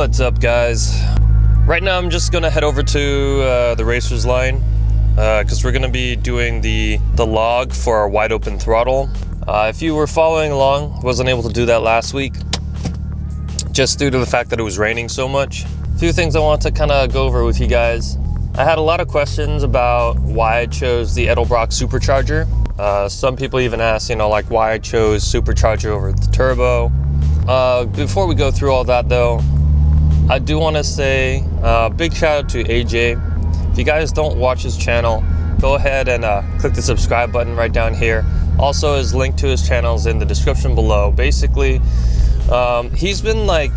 What's up, guys? Right now I'm just gonna head over to the racer's line because we're gonna be doing the log for our wide open throttle. If you were following along, wasn't able to do that last week just due to the fact that it was raining so much. A few things I want to kind of go over with you guys. I had a lot of questions about why I chose the Edelbrock Supercharger. Some people even asked, like why I chose Supercharger over the turbo. Before we go through all that though, I do want to say big shout out to AJ. If you guys don't watch his channel, go ahead and click the subscribe button right down here. Also, his link to his channel is in the description below. Basically, he's been like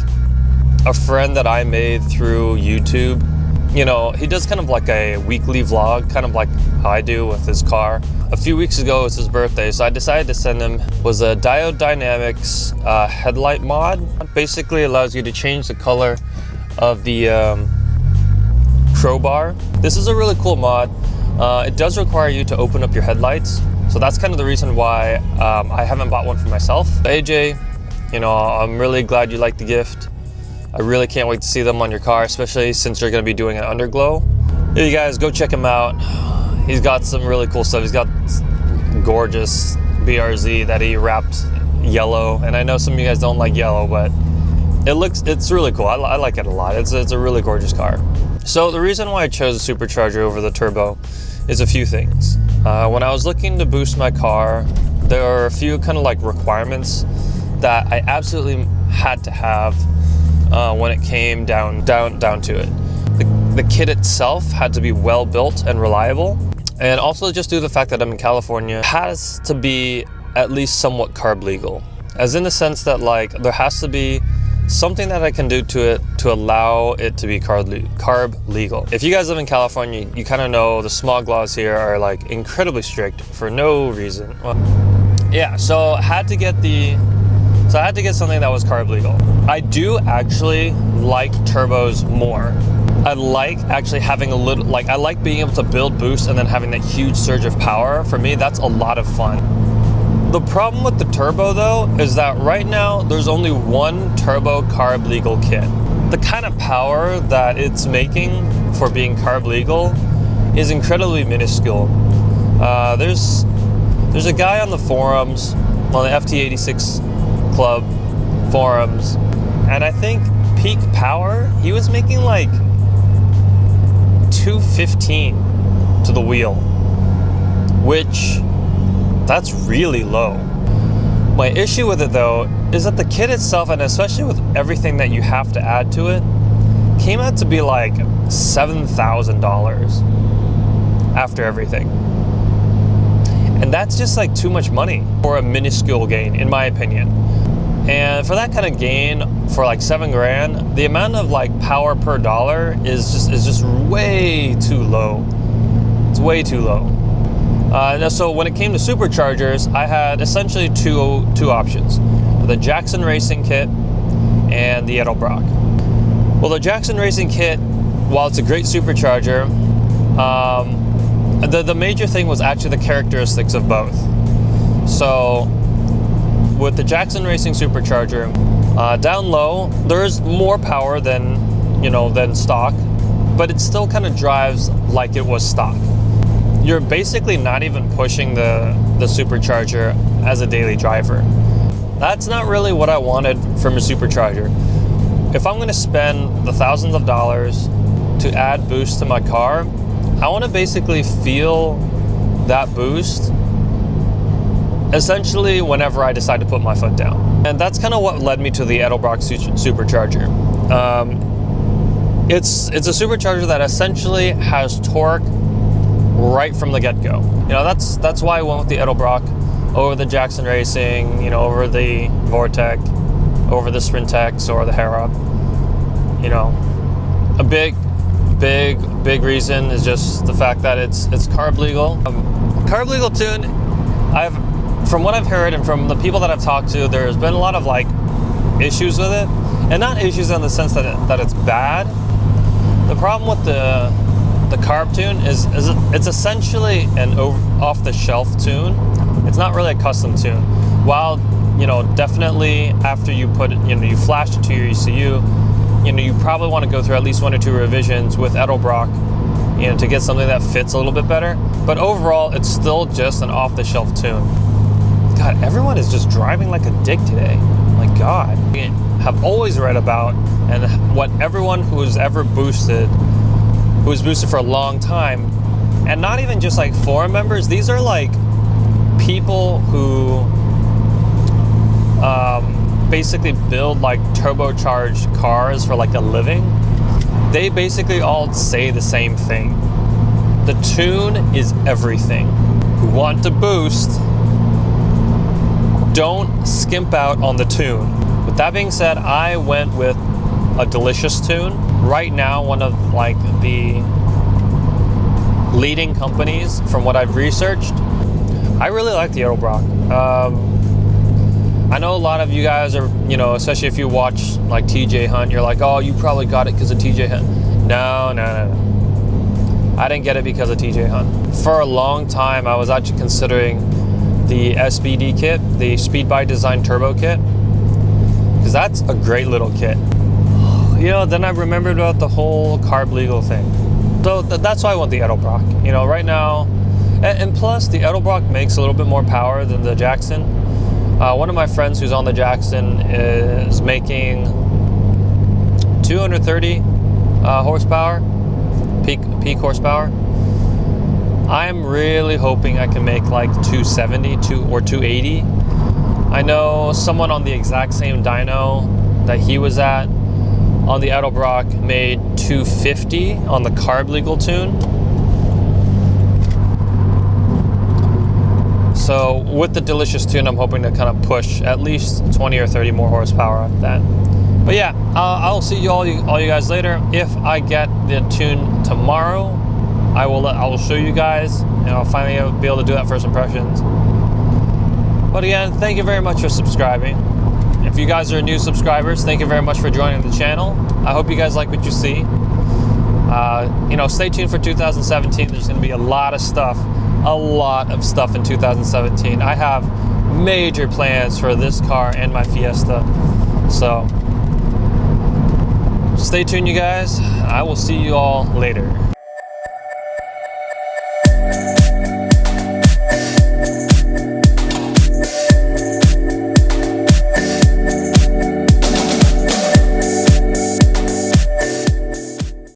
a friend that I made through YouTube. He does kind of like a weekly vlog, kind of like how I do with his car. A few weeks ago was his birthday, so I decided to send him was a Diode Dynamics headlight mod. Basically allows you to change the color of the crowbar. This is a really cool mod. It does require you to open up your headlights, so that's kind of the reason why I haven't bought one for myself. AJ, I'm really glad you liked the gift. I really can't wait to see them on your car, especially since you're going to be doing an underglow. Hey, you guys, go check him out. He's got some really cool stuff. He's got gorgeous BRZ that he wrapped yellow, and I know some of you guys don't like yellow, but it's really cool. I like it a lot. It's a really gorgeous car. So the reason why I chose a Supercharger over the turbo is a few things. When I was looking to boost my car, there are a few kind of like requirements that I absolutely had to have when it came down to it. The kit itself had to be well built and reliable, and also just due to the fact that I'm in California, it has to be at least somewhat carb legal, as in the sense that like there has to be something that I can do to it to allow it to be carb legal. If you guys live in California, you kind of know the smog laws here are like incredibly strict for no reason. Yeah, so I had to get something that was carb legal. I do actually like turbos more. I like actually having a little, I like being able to build boost and then having that huge surge of power. For me, that's a lot of fun. The problem with the turbo though, is that right now there's only one turbo carb legal kit. The kind of power that it's making for being carb legal is incredibly minuscule. There's a guy on the forums, on the FT86 Club forums, and I think peak power, he was making like 215 to the wheel, which that's really low. My issue with it though is that the kit itself, and especially with everything that you have to add to it, came out to be like $7,000 after everything. And that's just like too much money for a minuscule gain, in my opinion. And for that kind of gain, for like $7,000, the amount of like power per dollar is just way too low. It's way too low. So when it came to superchargers, I had essentially two options: the Jackson Racing kit and the Edelbrock. Well, the Jackson Racing kit, while it's a great supercharger, the major thing was actually the characteristics of both. So with the Jackson Racing Supercharger, down low, there's more power than stock, but it still kind of drives like it was stock. You're basically not even pushing the supercharger as a daily driver. That's not really what I wanted from a supercharger. If I'm going to spend the thousands of dollars to add boost to my car, I want to basically feel that boost essentially whenever I decide to put my foot down. And that's kind of what led me to the Edelbrock Supercharger. It's a supercharger that essentially has torque right from the get-go. That's why I went with the Edelbrock over the Jackson Racing, over the Vortec, over the Sprintex or the Harrop. A big reason is just the fact that it's carb legal. Carb legal tune, from what I've heard and from the people that I've talked to, there's been a lot of like issues with it, and not issues in the sense that it's bad. The problem with the carb tune is it's essentially an off-the-shelf tune. It's not really a custom tune. While definitely after you put it, you flash it to your ECU, you know, you probably want to go through at least 1 or 2 revisions with Edelbrock, you know, to get something that fits a little bit better. But overall, it's still just an off-the-shelf tune. God, everyone is just driving like a dick today. My God. I have always read about, and what everyone who's ever boosted, who's boosted for a long time, and not even just like forum members, these are like people who basically build like turbocharged cars for like a living. They basically all say the same thing. The tune is everything. Who want to boost, don't skimp out on the tune. With that being said, I went with a delicious tune. Right now, one of like the leading companies from what I've researched. I really like the Edelbrock. I know a lot of you guys are, you know, especially if you watch like TJ Hunt, you're like, oh, you probably got it because of TJ Hunt. No. I didn't get it because of TJ Hunt. For a long time, I was actually considering the SBD kit, the Speed by Design Turbo kit, because that's a great little kit. You know, then I remembered about the whole carb legal thing. So that's why I want the Edelbrock. You know, right now, and plus the Edelbrock makes a little bit more power than the Jackson. One of my friends who's on the Jackson is making 230 horsepower, peak horsepower. I'm really hoping I can make like 270 or 280. I know someone on the exact same dyno that he was at on the Edelbrock made 250 on the carb legal tune. So with the delicious tune, I'm hoping to kind of push at least 20 or 30 more horsepower on that. But yeah, I'll see all you guys later. If I get the tune tomorrow, I will show you guys, and I'll finally be able to do that first impressions. But again, thank you very much for subscribing. If you guys are new subscribers, thank you very much for joining the channel. I hope you guys like what you see. You know, stay tuned for 2017. There's going to be a lot of stuff in 2017. I have major plans for this car and my Fiesta. So stay tuned, you guys. I will see you all later.